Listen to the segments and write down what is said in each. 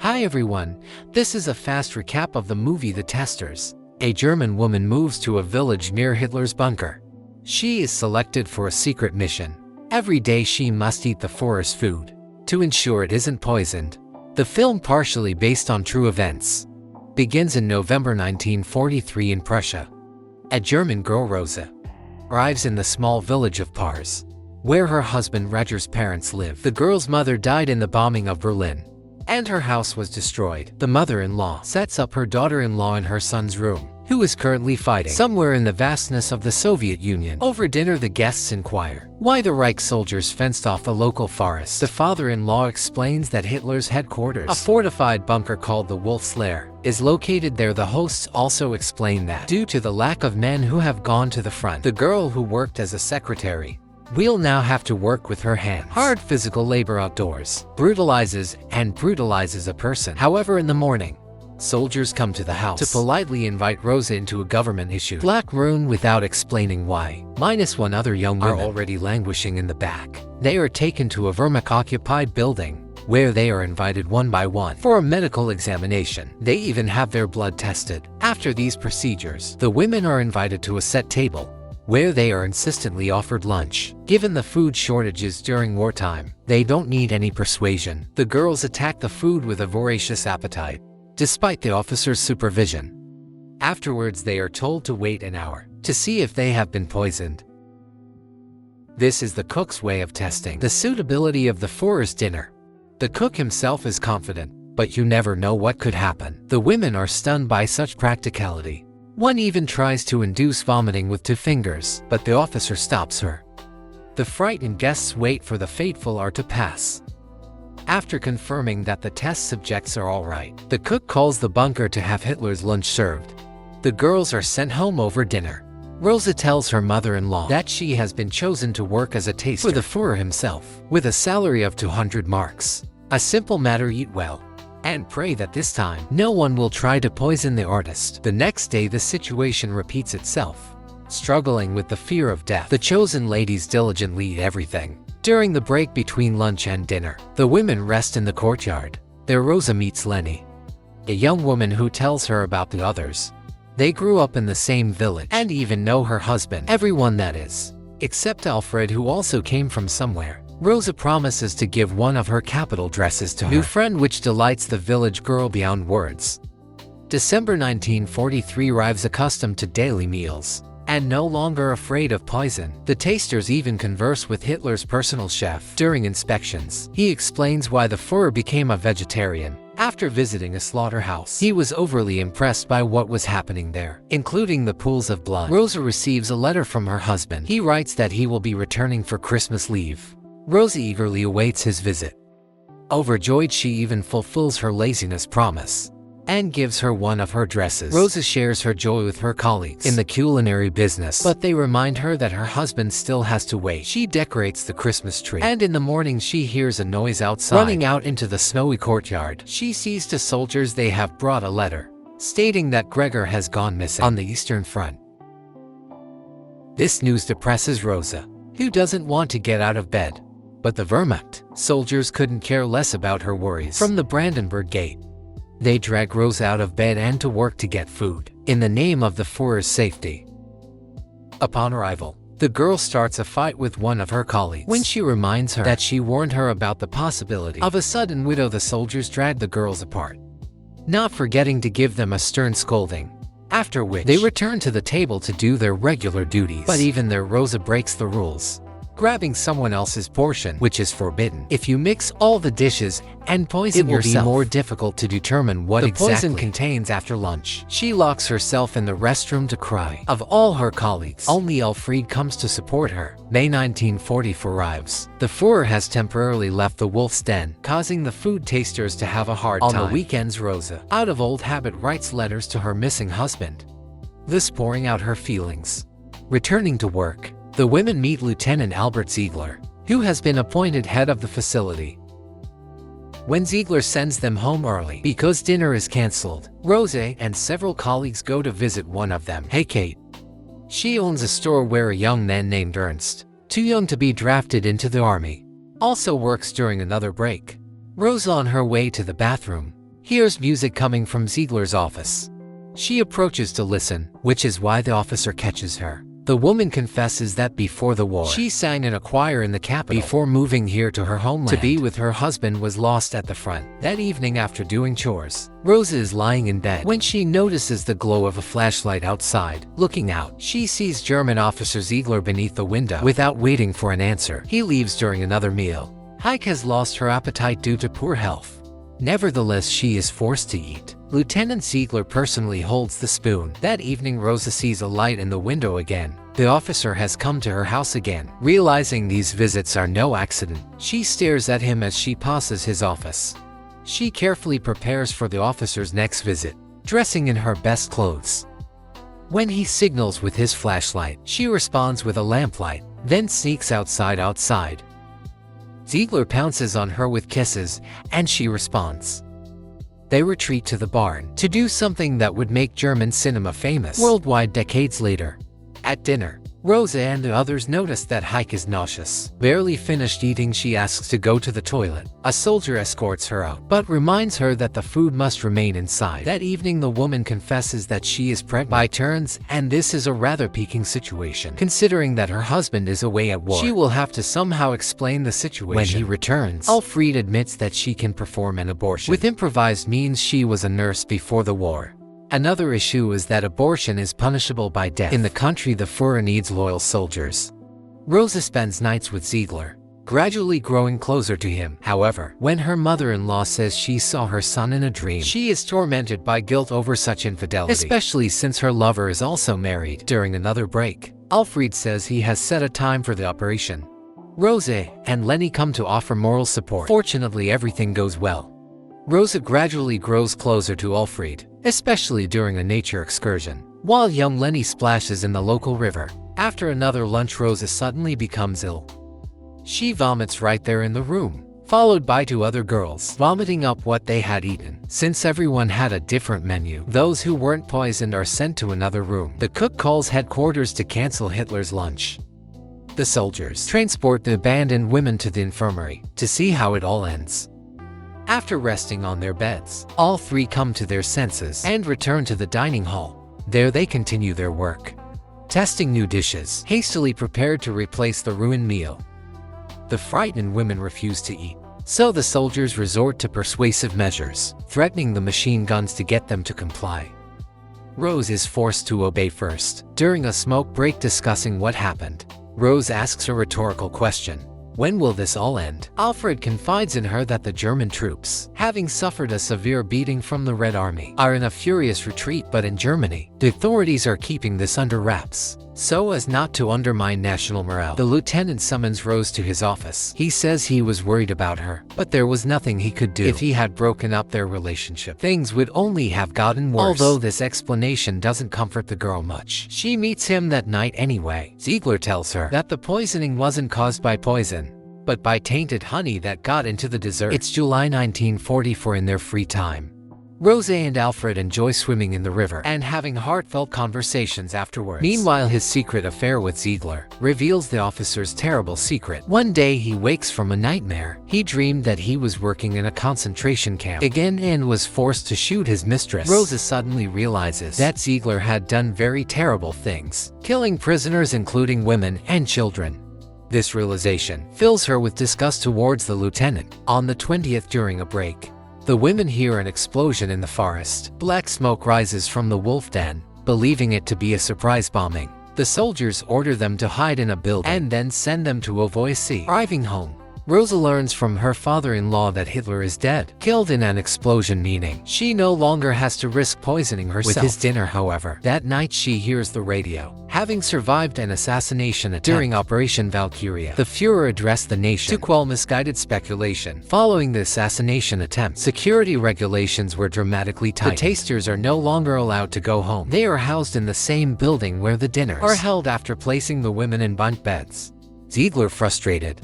Hi everyone, this is a fast recap of the movie The Testers. A German woman moves to a village near Hitler's bunker. She is selected for a secret mission. Every day she must eat the Führer's food to ensure it isn't poisoned. The film, partially based on true events, begins in November 1943 in Prussia. A German girl, Rosa, arrives in the small village of Pars, where her husband Roger's parents live. The girl's mother died in the bombing of Berlin, and her house was destroyed. The mother-in-law sets up her daughter-in-law in her son's room, who is currently fighting somewhere in the vastness of the Soviet Union. Over dinner, the guests inquire why the Reich soldiers fenced off the local forest. The father-in-law explains that Hitler's headquarters, a fortified bunker called the Wolf's Lair, is located there. The hosts also explain that, due to the lack of men who have gone to the front, the girl who worked as a secretary will now have to work with her hands. Hard physical labor outdoors brutalizes a person. However, in the morning, soldiers come to the house to politely invite Rosa into a government-issued black room without explaining why. Minus one other young woman are already languishing in the back. They are taken to a Wehrmacht-occupied building, where they are invited one by one for a medical examination. They even have their blood tested. After these procedures, the women are invited to a set table, where they are insistently offered lunch. Given the food shortages during wartime, they don't need any persuasion. The girls attack the food with a voracious appetite, despite the officer's supervision. Afterwards, they are told to wait an hour to see if they have been poisoned. This is the cook's way of testing the suitability of the Führer's dinner. The cook himself is confident, but you never know what could happen. The women are stunned by such practicality. One even tries to induce vomiting with 2 fingers, but the officer stops her. The frightened guests wait for the fateful hour to pass. After confirming that the test subjects are all right, the cook calls the bunker to have Hitler's lunch served. The girls are sent home over dinner. Rosa tells her mother-in-law that she has been chosen to work as a taster for the Führer himself, with a salary of 200 marks. A simple matter: eat well and pray that this time no one will try to poison the artist. The next day, the situation repeats itself. Struggling with the fear of death, the chosen ladies diligently eat everything. During the break between lunch and dinner, the women rest in the courtyard. There Rosa meets Leni, a young woman who tells her about the others. They grew up in the same village and even know her husband. Everyone, that is, except Alfred, who also came from somewhere. Rosa promises to give one of her capital dresses to her new friend, which delights the village girl beyond words. December 1943 arrives. Accustomed to daily meals and no longer afraid of poison, the tasters even converse with Hitler's personal chef. During inspections, he explains why the Führer became a vegetarian. After visiting a slaughterhouse, he was overly impressed by what was happening there, including the pools of blood. Rosa receives a letter from her husband. He writes that he will be returning for Christmas leave. Rosa eagerly awaits his visit. Overjoyed, she even fulfills her laziness promise and gives her one of her dresses. Rosa shares her joy with her colleagues in the culinary business, but they remind her that her husband still has to wait. She decorates the Christmas tree, and in the morning she hears a noise outside. Running out into the snowy courtyard, she sees 2 soldiers. They have brought a letter stating that Gregor has gone missing on the Eastern Front. This news depresses Rosa, who doesn't want to get out of bed. But the Wehrmacht soldiers couldn't care less about her worries. From the Brandenburg Gate, they drag Rosa out of bed and to work to get food, in the name of the Führer's safety. Upon arrival, the girl starts a fight with one of her colleagues. When she reminds her that she warned her about the possibility of a sudden widow, the soldiers drag the girls apart, not forgetting to give them a stern scolding. After which, they return to the table to do their regular duties. But even there, Rosa breaks the rules, grabbing someone else's portion, which is forbidden. If you mix all the dishes and poison yourself, it will be more difficult to determine what the poison contains after lunch. She locks herself in the restroom to cry. Of all her colleagues, only Alfred comes to support her. May 1944 arrives. The Führer has temporarily left the wolf's den, causing the food tasters to have a hard time. On the weekends, Rosa, out of old habit, writes letters to her missing husband, thus pouring out her feelings. Returning to work, the women meet Lieutenant Albert Ziegler, who has been appointed head of the facility. When Ziegler sends them home early because dinner is cancelled, Rosa and several colleagues go to visit one of them. Hey Kate. She owns a store where a young man named Ernst, too young to be drafted into the army, also works during another break. Rosa, on her way to the bathroom, hears music coming from Ziegler's office. She approaches to listen, which is why the officer catches her. The woman confesses that before the war, she sang in a choir in the capital before moving here to her homeland to be with her husband was lost at the front. That evening after doing chores, Rosa is lying in bed when she notices the glow of a flashlight outside. Looking out, she sees German officer Ziegler beneath the window. Without waiting for an answer, he leaves during another meal. Heike has lost her appetite due to poor health. Nevertheless, she is forced to eat. Lieutenant Ziegler personally holds the spoon. That evening, Rosa sees a light in the window again. The officer has come to her house again. Realizing these visits are no accident, she stares at him as she passes his office. She carefully prepares for the officer's next visit, dressing in her best clothes. When he signals with his flashlight, she responds with a lamplight, then sneaks outside. Ziegler pounces on her with kisses, and she responds. They retreat to the barn to do something that would make German cinema famous worldwide decades later. At dinner, Rosa and the others notice that Heike is nauseous. Barely finished eating, she asks to go to the toilet. A soldier escorts her out, but reminds her that the food must remain inside. That evening, the woman confesses that she is pregnant by turns, and this is a rather piquing situation. Considering that her husband is away at war, she will have to somehow explain the situation. When he returns, Alfred admits that she can perform an abortion with improvised means. She was a nurse before the war. Another issue is that abortion is punishable by death. In the country, the Führer needs loyal soldiers. Rosa spends nights with Ziegler, gradually growing closer to him. However, when her mother-in-law says she saw her son in a dream, she is tormented by guilt over such infidelity, especially since her lover is also married. During another break, Alfred says he has set a time for the operation. Rosa and Lenny come to offer moral support. Fortunately, everything goes well. Rosa gradually grows closer to Alfred, especially during a nature excursion, while young Lenny splashes in the local river. After another lunch, Rosa suddenly becomes ill. She vomits right there in the room, followed by two other girls vomiting up what they had eaten. Since everyone had a different menu, those who weren't poisoned are sent to another room. The cook calls headquarters to cancel Hitler's lunch. The soldiers transport the abandoned women to the infirmary to see how it all ends. After resting on their beds, all three come to their senses and return to the dining hall. There they continue their work, testing new dishes, hastily prepared to replace the ruined meal. The frightened women refuse to eat, so the soldiers resort to persuasive measures, threatening the machine guns to get them to comply. Rose is forced to obey first. During a smoke break discussing what happened, Rose asks a rhetorical question. When will this all end? Alfred confides in her that the German troops, having suffered a severe beating from the Red Army, are in a furious retreat, but in Germany, the authorities are keeping this under wraps, so as not to undermine national morale. The lieutenant summons Rose to his office. He says he was worried about her, but there was nothing he could do. If he had broken up their relationship, things would only have gotten worse. Although this explanation doesn't comfort the girl much. She meets him that night anyway. Ziegler tells her that the poisoning wasn't caused by poison, but by tainted honey that got into the dessert. It's July 1944. In their free time, Rosa and Alfred enjoy swimming in the river and having heartfelt conversations afterwards. Meanwhile, his secret affair with Ziegler reveals the officer's terrible secret. One day he wakes from a nightmare. He dreamed that he was working in a concentration camp again and was forced to shoot his mistress. Rosa suddenly realizes that Ziegler had done very terrible things, killing prisoners including women and children. This realization fills her with disgust towards the lieutenant. On the 20th, during a break, the women hear an explosion in the forest. Black smoke rises from the wolf den. Believing it to be a surprise bombing, the soldiers order them to hide in a building and then send them to Avoysi. Arriving home, Rosa learns from her father-in-law that Hitler is dead, killed in an explosion, meaning she no longer has to risk poisoning herself with his dinner. However, that night she hears the radio. Having survived an assassination attempt during Operation Valkyria, the Führer addressed the nation to quell misguided speculation. Following the assassination attempt, security regulations were dramatically tightened. The tasters are no longer allowed to go home. They are housed in the same building where the dinners are held after placing the women in bunk beds. Ziegler, frustrated,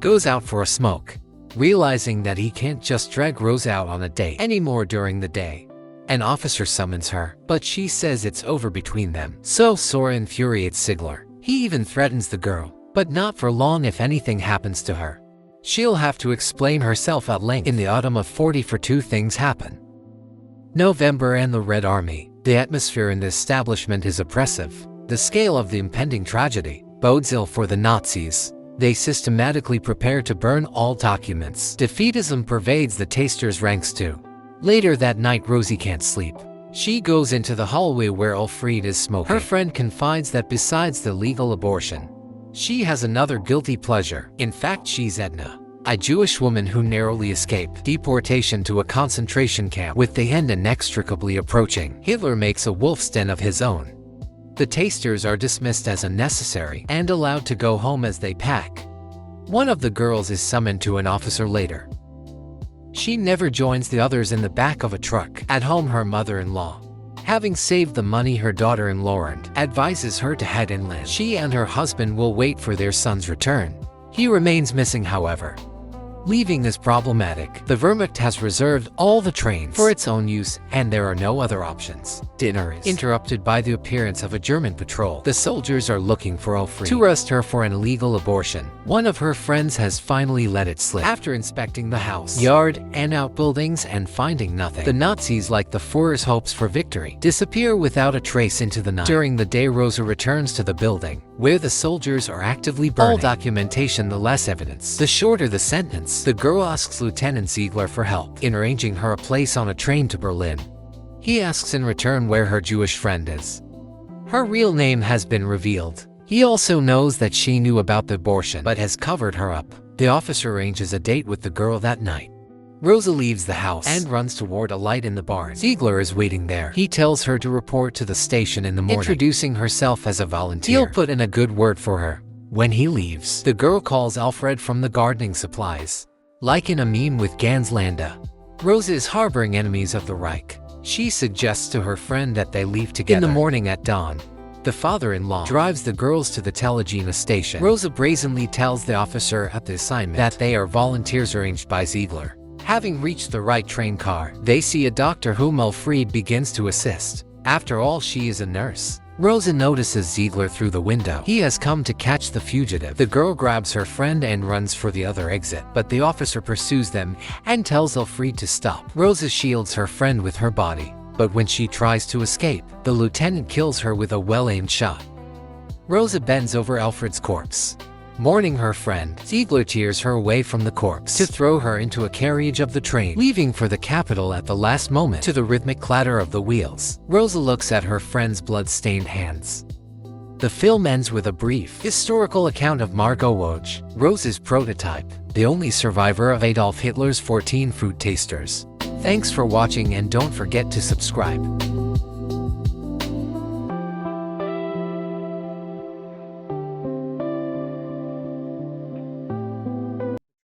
goes out for a smoke, realizing that he can't just drag Rose out on a date anymore during the day. An officer summons her, but she says it's over between them. So Sora infuriates Ziegler. He even threatens the girl, but not for long. If anything happens to her, she'll have to explain herself at length. In the autumn of 44, two things happen. November and the Red Army. The atmosphere in the establishment is oppressive. The scale of the impending tragedy bodes ill for the Nazis. They systematically prepare to burn all documents. Defeatism pervades the Tasters' ranks too. Later that night, Rosie can't sleep. She goes into the hallway where Elfriede is smoking. Her friend confides that besides the legal abortion, she has another guilty pleasure. In fact, she's Edna, a Jewish woman who narrowly escaped deportation to a concentration camp. With the end inextricably approaching, Hitler makes a wolf's den of his own. The Tasters are dismissed as unnecessary and allowed to go home as they pack. One of the girls is summoned to an officer later. She never joins the others in the back of a truck. At home, her mother-in-law, having saved the money her daughter-in-law earned, advises her to head inland. She and her husband will wait for their son's return. He remains missing, however. Leaving is problematic. The Wehrmacht has reserved all the trains for its own use, and there are no other options. Dinner is interrupted by the appearance of a German patrol. The soldiers are looking for Elfriede to arrest her for an illegal abortion. One of her friends has finally let it slip. After inspecting the house, yard, and outbuildings and finding nothing, the Nazis, like the Führer's hopes for victory, disappear without a trace into the night. During the day, Rosa returns to the building, where the soldiers are actively burning all documentation. The less evidence, the shorter the sentence. The girl asks Lieutenant Ziegler for help in arranging her a place on a train to Berlin. He asks in return where her Jewish friend is. Her real name has been revealed. He also knows that she knew about the abortion but has covered her up. The officer arranges a date with the girl that night. Rosa leaves the house and runs toward a light in the barn. Ziegler is waiting there. He tells her to report to the station in the morning, introducing herself as a volunteer. He'll put in a good word for her. When he leaves, the girl calls Alfred from the gardening supplies. Like in a meme with Ganz Landa, Rosa is harboring enemies of the Reich. She suggests to her friend that they leave together. In the morning at dawn, the father-in-law drives the girls to the Telegina station. Rosa brazenly tells the officer at the assignment that they are volunteers arranged by Ziegler. Having reached the right train car, they see a doctor whom Elfriede begins to assist. After all, she is a nurse. Rosa notices Ziegler through the window. He has come to catch the fugitive. The girl grabs her friend and runs for the other exit, but the officer pursues them and tells Elfriede to stop. Rosa shields her friend with her body, but when she tries to escape, the lieutenant kills her with a well-aimed shot. Rosa bends over Alfred's corpse. Mourning her friend, Ziegler tears her away from the corpse to throw her into a carriage of the train, leaving for the capital at the last moment to the rhythmic clatter of the wheels. Rosa looks at her friend's blood-stained hands. The film ends with a brief historical account of Margot Woj, Rosa's prototype, the only survivor of Adolf Hitler's 14 food tasters. Thanks for watching and don't forget to subscribe.